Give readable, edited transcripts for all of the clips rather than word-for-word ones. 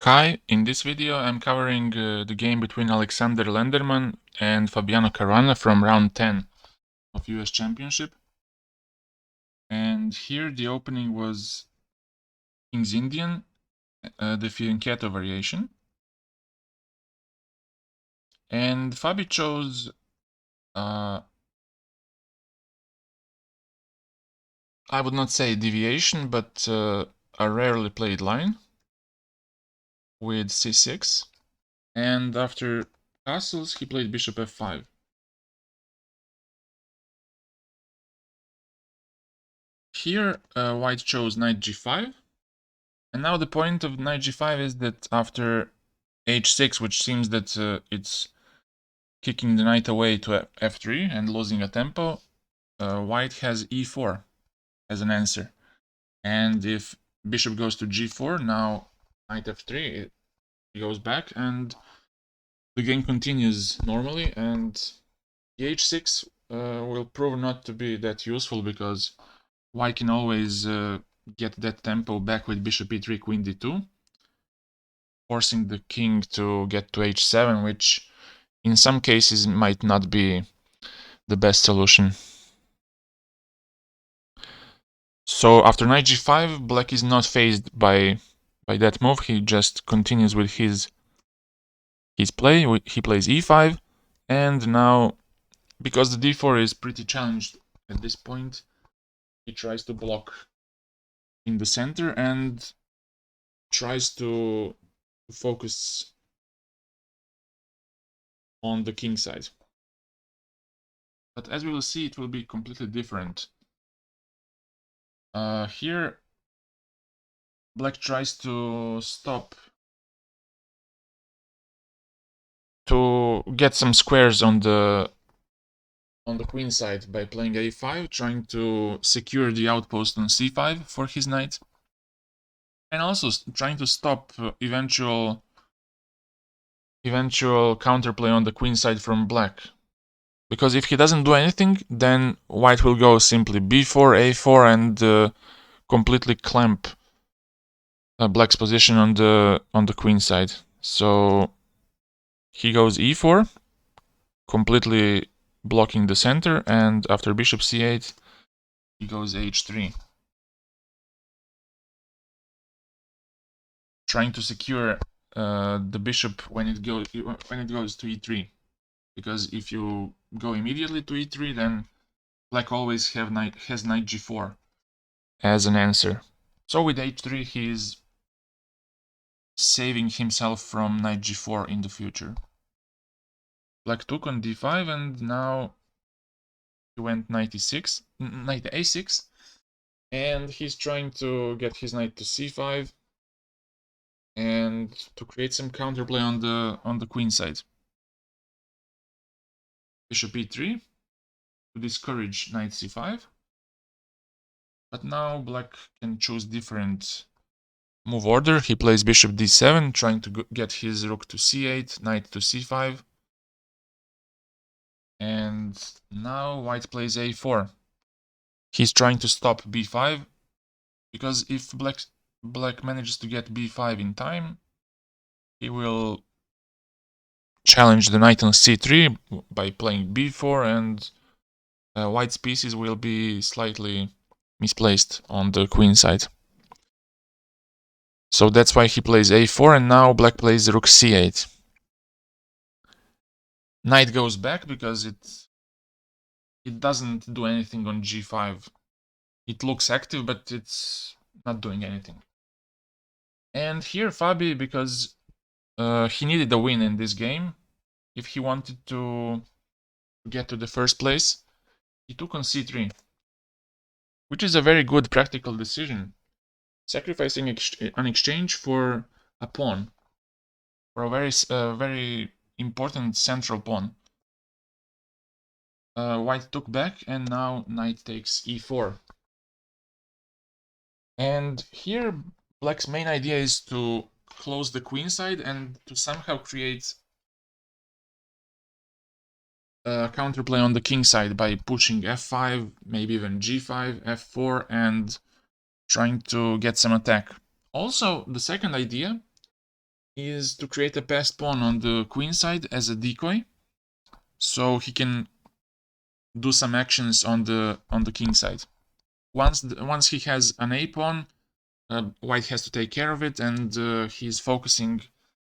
Hi, in this video I'm covering the game between Aleksandr Lenderman and Fabiano Caruana from round 10 of US Championship. And here the opening was King's Indian, the fianchetto variation. And Fabi chose I would not say deviation, but a rarely played line with c6. And after castles he played bishop f5. Here white chose knight g5. And now the point of knight g5 is that after h6, which seems that it's kicking the knight away to f3 and losing a tempo, white has e4 as an answer. And if bishop goes to g4, now knight f3, it goes back and the game continues normally, and the h6 will prove not to be that useful because white can always get that tempo back with bishop e3, queen d2, forcing the king to get to h7, which in some cases might not be the best solution. So after knight g5, black is not fazed by that move. He just continues with his play. He plays e5, and now, because the d4 is pretty challenged at this point, he tries to block in the center and tries to focus on the king side. But as we will see, it will be completely different. Here, black tries to stop, to get some squares on the queen side by playing a5, trying to secure the outpost on c5 for his knight, and also trying to stop eventual counterplay on the queen side from black. Because if he doesn't do anything, then white will go simply b4, a4, and completely clamp black's position on the queen side. So he goes e4, completely blocking the center, and after bishop c8, he goes h3, trying to secure the bishop when it goes to e3. Because if you go immediately to e3, then black always has knight g4 as an answer. So with h3, he is saving himself from knight g4 in the future. Black took on d5, and now he went knight e6, knight a6, and he's trying to get his knight to c5 and to create some counterplay on the queen side. Bishop e3 to discourage knight c5. But now black can choose different move order. He plays bishop d7, trying to get his rook to c8, knight to c5. And now white plays a4. He's trying to stop b5, because if black manages to get b5 in time, he will challenge the knight on c3 by playing b4, and white's pieces will be slightly misplaced on the queen side. So that's why he plays a4, and now black plays rook c8. Knight goes back because it doesn't do anything on g5. It looks active, but it's not doing anything. And here Fabi, because he needed a win in this game, if he wanted to get to the first place, he took on c3, which is a very good practical decision, sacrificing an exchange for a pawn, for a very important central pawn. White took back, and now knight takes e4. And here black's main idea is to close the queen side and to somehow create counterplay on the king side by pushing f5, maybe even g5, f4, and trying to get some attack. Also, the second idea is to create a passed pawn on the queen side as a decoy, so he can do some actions on the king side. Once he has an a pawn, white has to take care of it, and he's focusing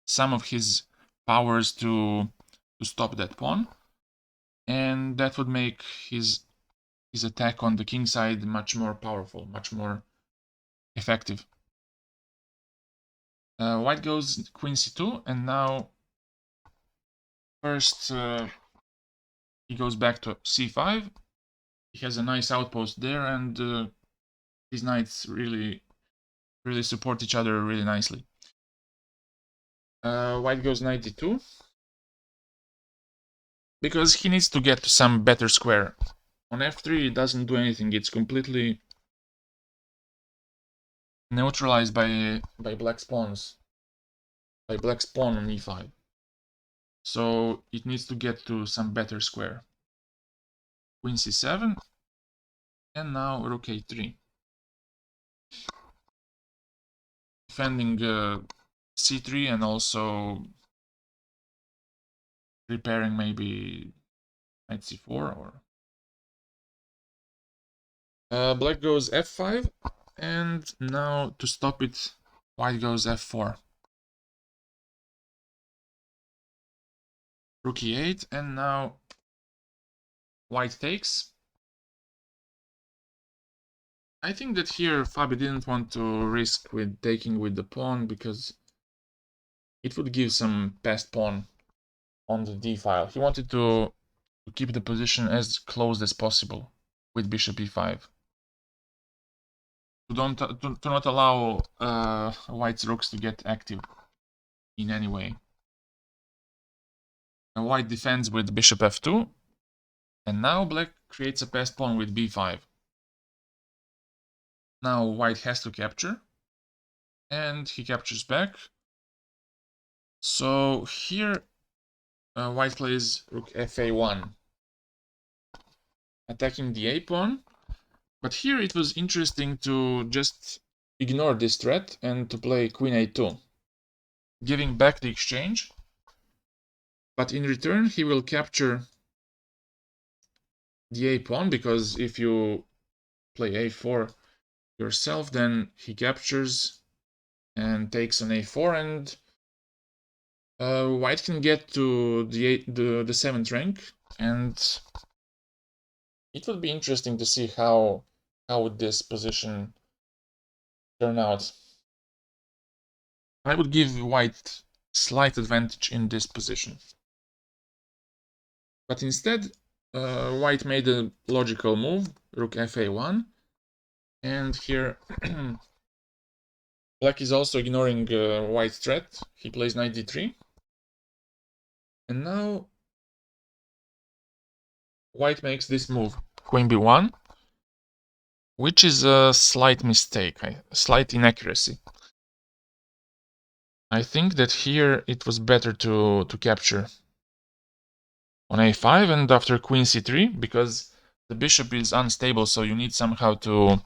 some of his powers to stop that pawn, and that would make his attack on the king side much more powerful, much more effective. White goes queen c2, and now first he goes back to c5. He has a nice outpost there, and his knights really support each other really nicely. White goes knight d2 because he needs to get to some better square. On f3 it doesn't do anything, it's completely neutralized by black's pawns, by black's pawn on e5. So it needs to get to some better square. Queen c7, and now rook a3. Defending c3 and also repairing maybe knight c4 or... black goes f5, and now to stop it, white goes f4. Rook e8, and now white takes. I think that here Fabi didn't want to risk with taking with the pawn because it would give some passed pawn on the d file. He wanted to keep the position as close as possible with bishop e5. To not allow white's rooks to get active in any way. And white defends with bishop f2, and now black creates a passed pawn with b5. Now white has to capture, and he captures back. So here white plays rook fa1, attacking the a pawn. But here it was interesting to just ignore this threat and to play queen a2, giving back the exchange. But in return he will capture the a pawn, because if you play a4 yourself, then he captures and takes on a4, and white can get to the 7th rank, and it would be interesting to see how would this position turn out. I would give white slight advantage in this position. But instead, white made a logical move, rook fa1, and here black is also ignoring white's threat. He plays knight d3, and now white makes this move, queen b1, which is a slight mistake, a slight inaccuracy. I think that here it was better to capture on a5 and after queen c3, because the bishop is unstable, so you need somehow to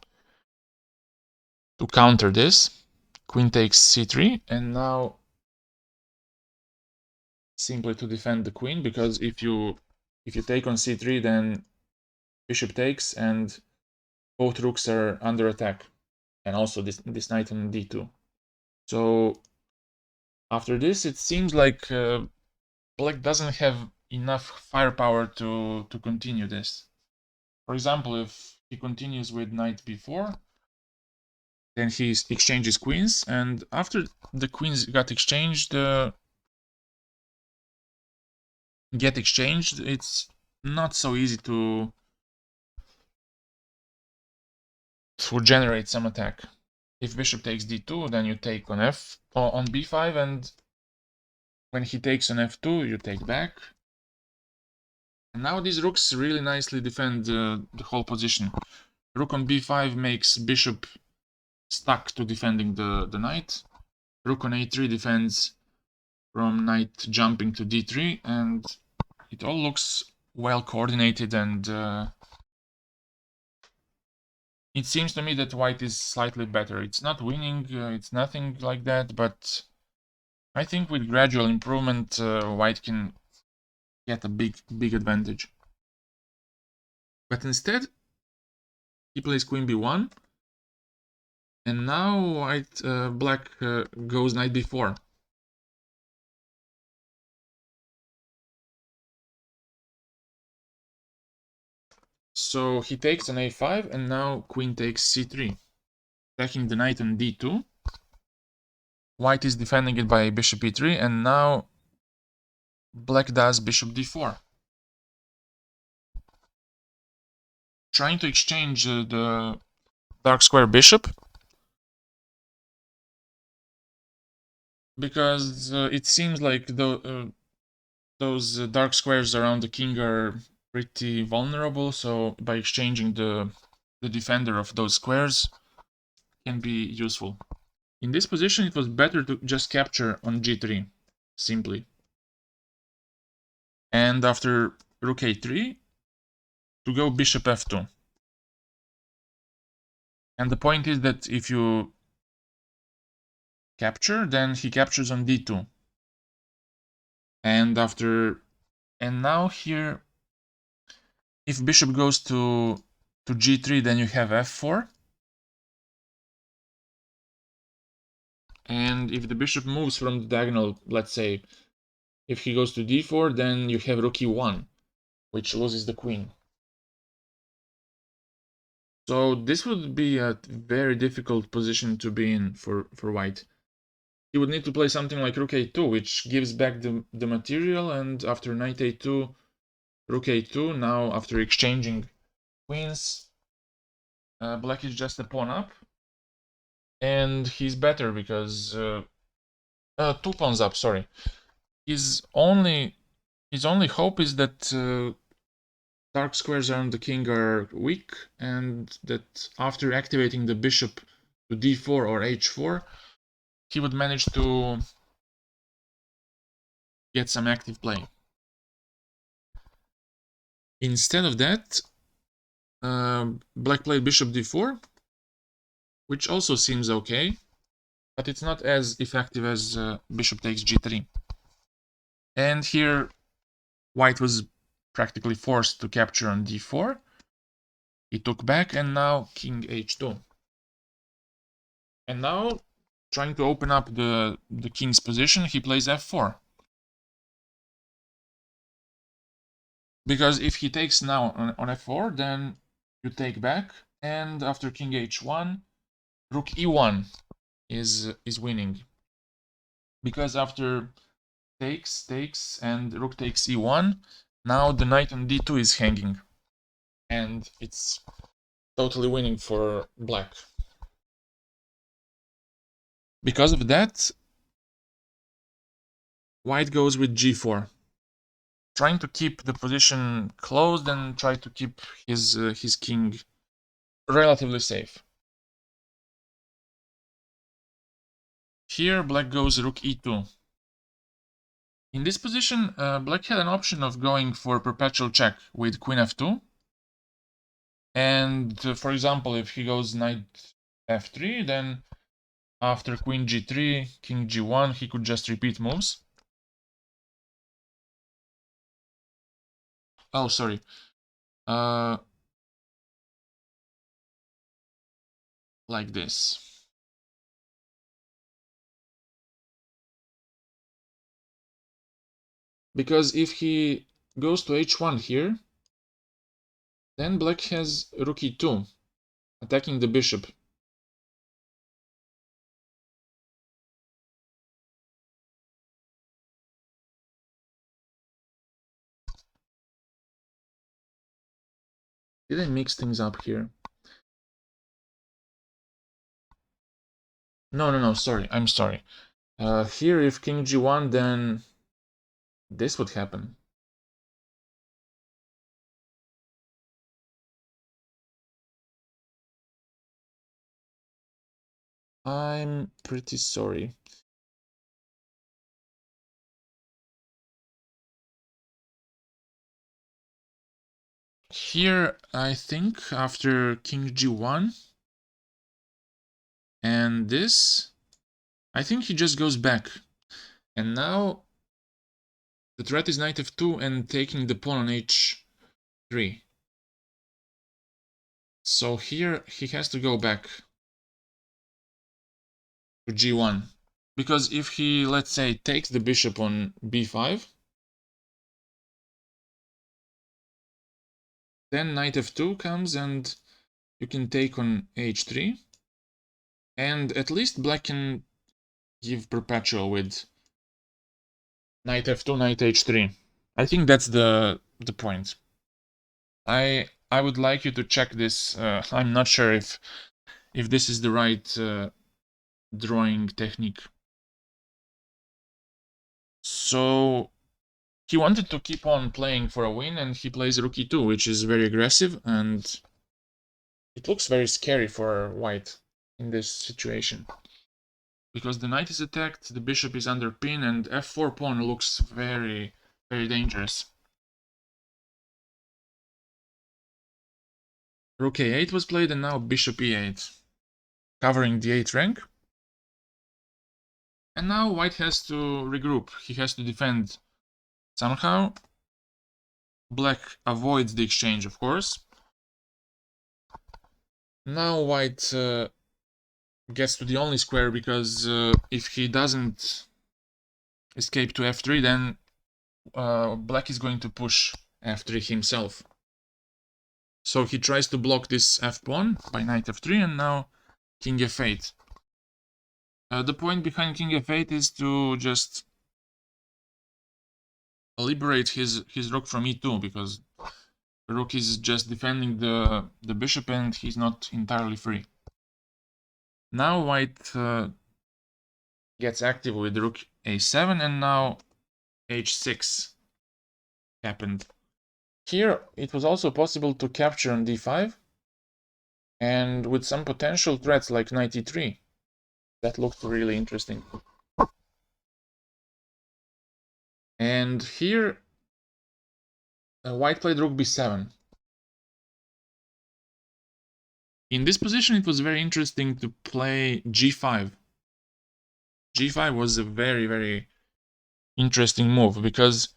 counter this. Queen takes c3, and now simply to defend the queen, because if you take on c3, then bishop takes and both rooks are under attack, and also this knight on d2. So after this it seems like black doesn't have enough firepower to continue this. For example, if he continues with knight b4, then he exchanges queens, and after the queens got exchanged, it's not so easy to generate some attack. If bishop takes d2, then you take on b5, and when he takes on f2, you take back. And now these rooks really nicely defend the whole position. Rook on b5 makes bishop stuck to defending the knight. Rook on a3 defends from knight jumping to d3, and it all looks well coordinated, and it seems to me that white is slightly better. It's not winning, it's nothing like that, but I think with gradual improvement, white can get a big advantage. But instead, he plays queen b1, and now black goes knight b4. So he takes an a5, and now queen takes c3, attacking the knight on d2. White is defending it by bishop e3, and now black does bishop d4, trying to exchange the dark square bishop, because it seems like those dark squares around the king are pretty vulnerable, so by exchanging the defender of those squares can be useful. In this position, it was better to just capture on g3, simply. And after rook a3, to go bishop f2. And the point is that if you capture, then he captures on d2. And now here, if bishop goes to g3, then you have f4. And if the bishop moves from the diagonal, let's say, if he goes to d4, then you have rook e1, which loses the queen. So this would be a very difficult position to be in for white. He would need to play something like rook a2, which gives back the material, and after knight a2, rook a2, now after exchanging queens, black is just a pawn up, and he's better because 2 pawns up, sorry. His only hope is that dark squares around the king are weak, and that after activating the bishop to d4 or h4, he would manage to get some active play. Instead of that, black played bishop d4, which also seems okay, but it's not as effective as bishop takes g3. And here, white was practically forced to capture on d4. He took back, and now king h2. And now, trying to open up the king's position, he plays f4. Because if he takes now on f4, then you take back, and after king h1, rook e1 is winning. Because after takes, and rook takes e1, now the knight on d2 is hanging. And it's totally winning for black. Because of that, white goes with g4, trying to keep the position closed and try to keep his king relatively safe. Here, black goes rook e2. In this position, black had an option of going for perpetual check with queen f2. And for example, if he goes knight f3, then after queen g3, king g1, he could just repeat moves. Oh, sorry. Like this. Because if he goes to h1 here, then black has rook e2, attacking the bishop. Did I mix things up here? No, sorry, I'm sorry. Here, if king g1, then this would happen. I'm pretty sorry. Here, I think after king g1 and this, I think he just goes back. And now the threat is knight f2 and taking the pawn on h3. So here he has to go back to g1. Because if he, let's say, takes the bishop on b5, then knight f2 comes and you can take on h3. And at least black can give perpetual with knight f2, knight h3. I think that's the point. I would like you to check this. I'm not sure if this is the right drawing technique. So he wanted to keep on playing for a win, and he plays rook e2, which is very aggressive, and it looks very scary for white in this situation. Because the knight is attacked, the bishop is under pin, and f4 pawn looks very, very dangerous. Rook a8 was played, and now bishop e8, covering the 8th rank. And now white has to regroup. He has to defend somehow. Black avoids the exchange, of course. Now white gets to the only square, because if he doesn't escape to f3, then black is going to push f3 himself. So he tries to block this f-pawn by knight f3, and now king f8. The point behind king f8 is to just liberate his rook from e2, because the rook is just defending the bishop and he's not entirely free. Now white gets active with rook a7, and now h6 happened. Here it was also possible to capture on d5, and with some potential threats like knight e3. That looked really interesting. And here white played rook b7. In this position it was very interesting to play g5. g5 was a very, very interesting move, because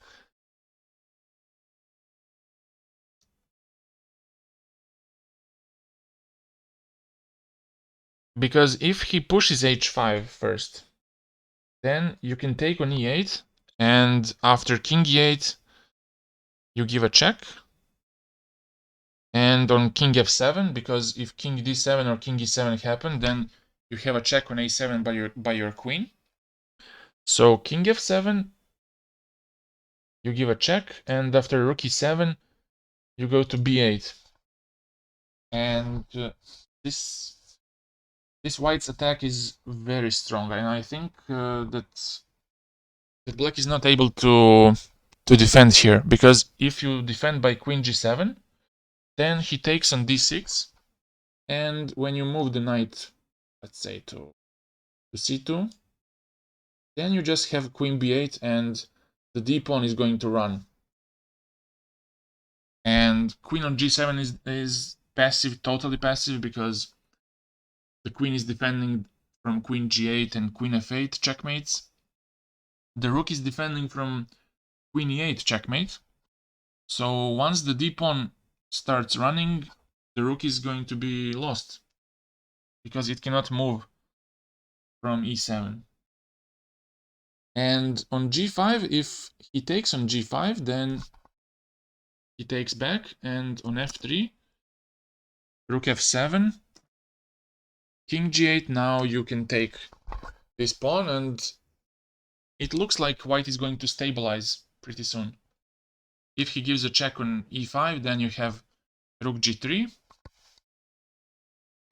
if he pushes h5 first, then you can take on e8, and after king e8 you give a check, and on king f7, because if king d7 or king e7 happen, then you have a check on a7 by your queen. So king f7, you give a check, and after rook e7 you go to b8. And this white's attack is very strong, and I think that black is not able to defend here, because if you defend by queen g7, then he takes on d6, and when you move the knight, let's say to c2, then you just have queen b8, and the d pawn is going to run. And queen on g7 is passive, totally passive, because the queen is defending from queen g8 and queen f8 checkmates. The rook is defending from queen e8 checkmate. So once the d pawn starts running, the rook is going to be lost, because it cannot move from e7. And on g5, if he takes on g5, then he takes back, and on f3, rook f7, king g8, now you can take this pawn, and it looks like white is going to stabilize pretty soon. If he gives a check on e5, then you have rook g3,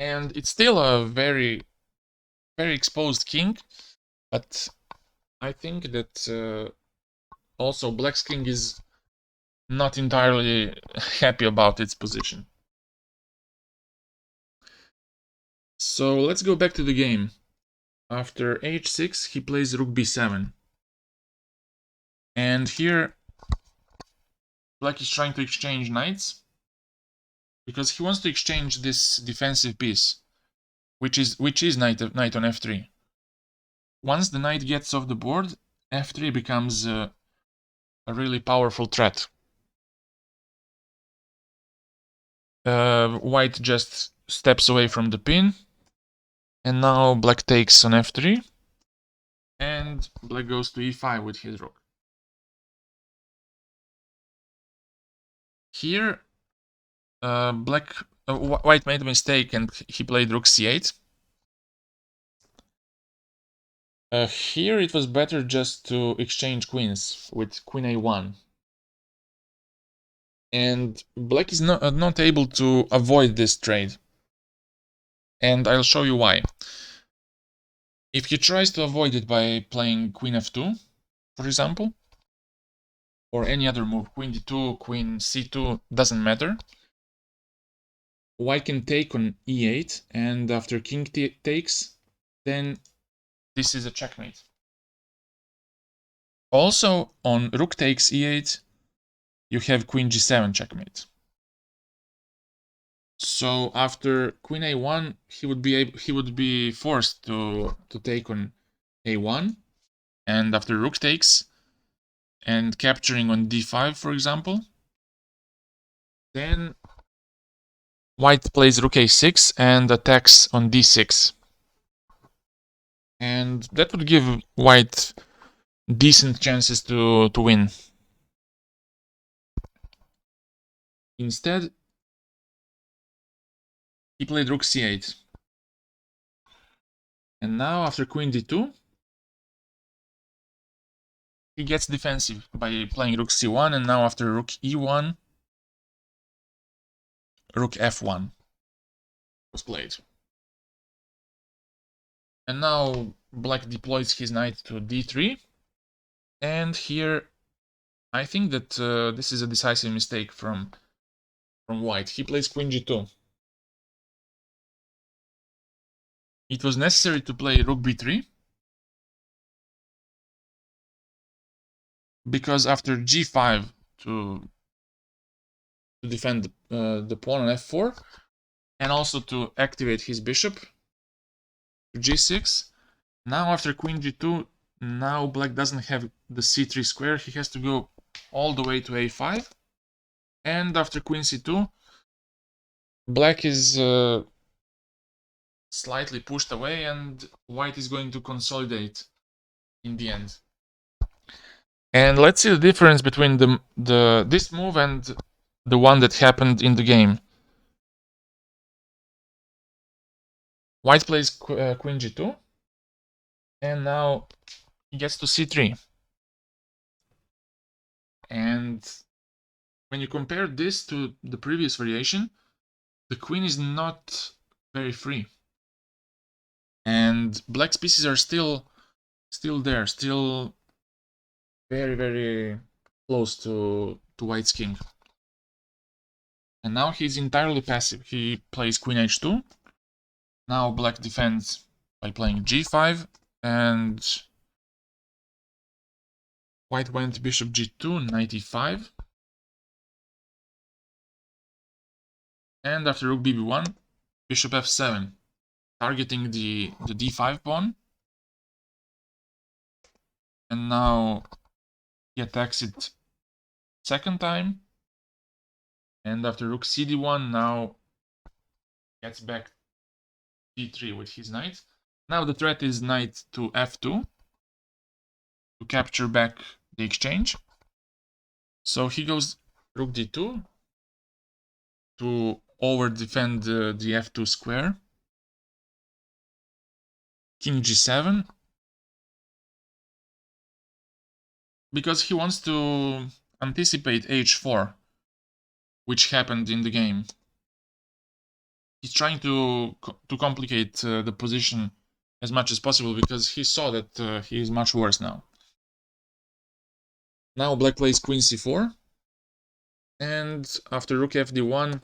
and it's still a very, very exposed king, but I think that also black's king is not entirely happy about its position. So let's go back to the game. After h6, he plays rook b7. And here, black is trying to exchange knights, because he wants to exchange this defensive piece, which is knight on f3. Once the knight gets off the board f3 becomes a really powerful threat. White just steps away from the pin, and now black takes on f3, and black goes to e5 with his rook. Here, white made a mistake and he played rook c8. Here it was better just to exchange queens with queen a1. And black is not able to avoid this trade. And I'll show you why. If he tries to avoid it by playing queen f2, for example, or any other move, queen d2, queen c2, doesn't matter. White can take on e8, and after king takes, then this is a checkmate. Also, on rook takes e8, you have queen g7 checkmate. So after queen a1, he would be forced to take on a1, and after rook takes and capturing on d5, for example, then white plays rook a6 and attacks on d6, and that would give white decent chances to win. Instead, he played rook c8, and now after queen d2, he gets defensive by playing rook c1, and now after rook e1, rook f1 was played. And now black deploys his knight to d3, and here I think that this is a decisive mistake from white. He plays queen g2. It was necessary to play rook b3, because after g5 to defend the pawn on f4, and also to activate his bishop to g6. Now after queen g2, now black doesn't have the c3 square, he has to go all the way to a5, and after queen c2, black is slightly pushed away, and white is going to consolidate in the end. And let's see the difference between this move and the one that happened in the game. White plays queen g2, and now he gets to c3. And when you compare this to the previous variation, the queen is not very free. And black's pieces are still there, still very, very close to white's king. And now he's entirely passive. He plays queen h2. Now black defends by playing g5, and white went bishop g2, knight e5. And after rook bb1, bishop f7, targeting the d5 pawn. And now he attacks it second time. And after rook cd1, now gets back d3 with his knight. Now the threat is knight to f2 to capture back the exchange. So he goes rook d2 to over defend the f2 square. King g7, because he wants to anticipate h4, which happened in the game. He's trying to complicate the position as much as possible, because he saw that he is much worse now. Now black plays queen c4, and after rook fd1,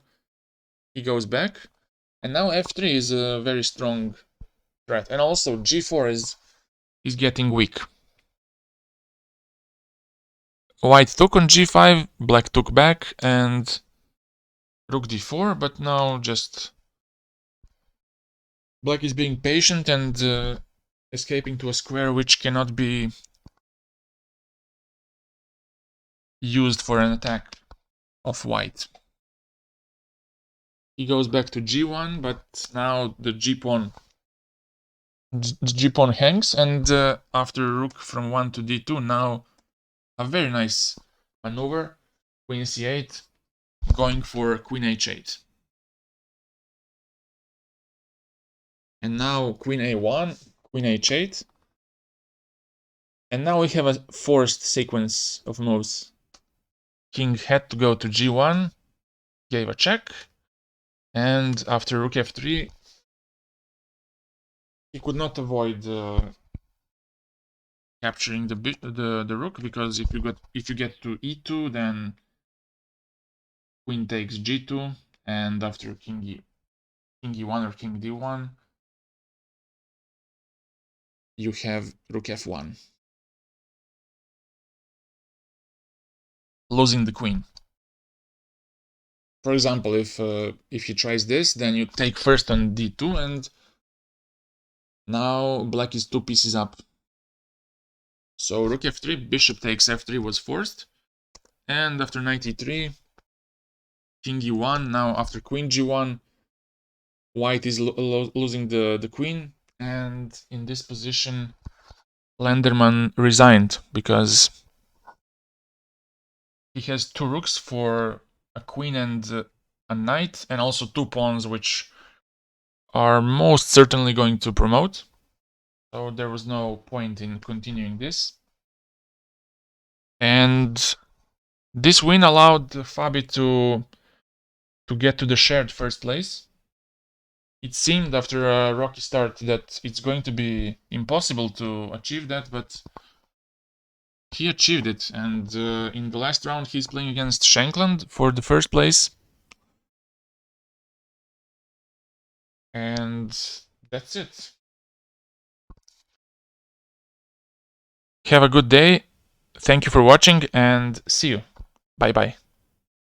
he goes back, and now f3 is a very strong threat, and also g4 is getting weak. White took on g5, black took back, and rook d4, but now just black is being patient and escaping to a square which cannot be used for an attack of white. He goes back to g1, but now the g-pawn hangs, and after rook from 1 to d2, now a very nice maneuver, queen c8, going for queen h8. And now queen a1, queen h8. And now we have a forced sequence of moves. King had to go to g1, gave a check, and after rook f3, he could not avoid capturing the rook, because if you get to e2, then queen takes g2, and after king e1 or king d1, you have rook f1, losing the queen. For example, if he tries this, then you take first on d2, and now black is 2 pieces up. So rook f3, bishop takes f3 was forced, and after knight e3, king e1. Now after queen g1, white is losing the queen, and in this position, Lenderman resigned because he has 2 rooks for a queen and a knight, and also 2 pawns, which are most certainly going to promote. So there was no point in continuing this. And this win allowed Fabi to get to the shared first place. It seemed after a rocky start that it's going to be impossible to achieve that, but he achieved it. And in the last round, he's playing against Shankland for the first place. And that's it. Have a good day. Thank you for watching, and see you. Bye bye.